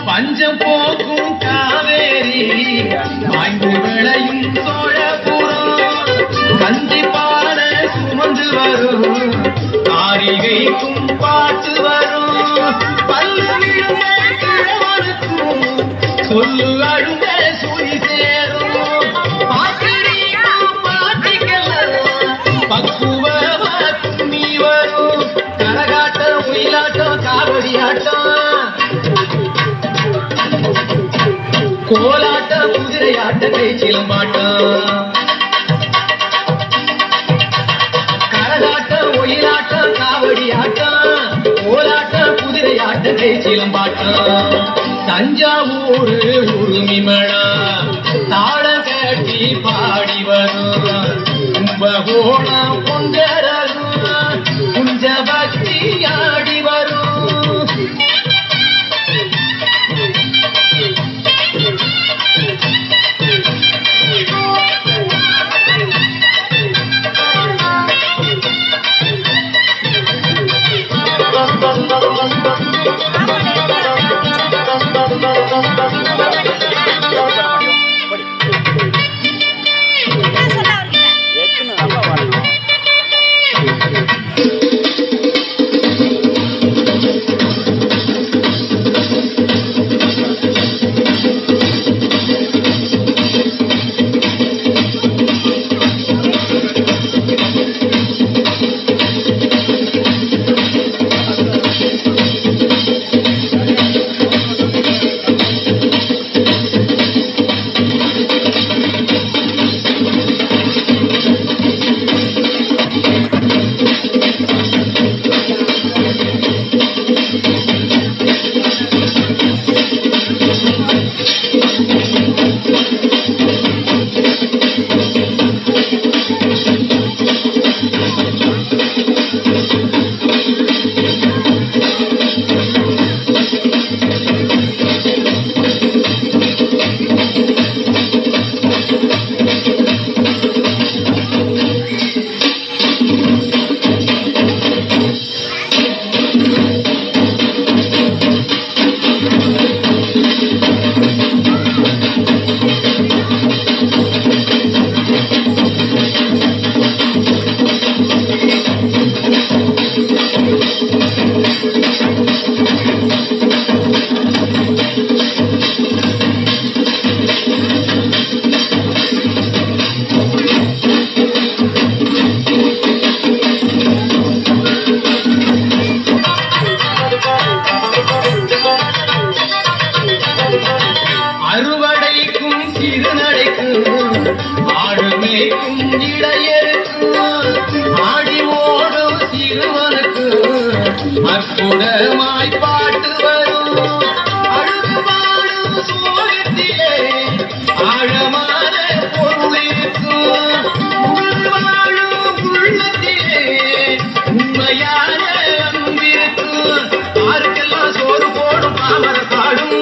பஞ்சம் போக்கும் காவேரி வாய்ந்து விளையும் சோழபுரம் கண்டிப்பான சுமந்து வரும் காரிகைக்கும் பாட்டு வரும் பல்லு விழுந்த கிழவனுக்கும் சொல்லு அழுந்த சுழி சேரும் பக்குவமா துணி வரும் கரகாட்டம் ஒயிலாட்டம் காவடி ஆட்டம் கோலாட்டம் குதிரையாட்டம் சிலம்பாட்டம் கரகாட்டம் ஒயிலாட்டம் காவடி ஆட்டம் கோலாட்டம் குதிரையாட்டம் சிலம்பாட்டம் தஞ்சாவூர் உருமிமழா தாளம் கட்டி பாடி வரும் கும்பகோணம் பொங்கரகும் குஞ்ச பக்தி ஆடி வரும் அற்புதமாய் பாட்டு வரும் அழுவாடும் சோகத்திலே ஆழமான பொருள் இருக்கும் வாழும் உள்ளத்திலே உண்மையான அன்பிருக்கும் யாருக்கெல்லாம் சோறு போடும் பாமர பாடும்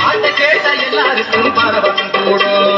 ஆட்ட கேட்ட எல்லாருக்கும் பரவசம் கூடும்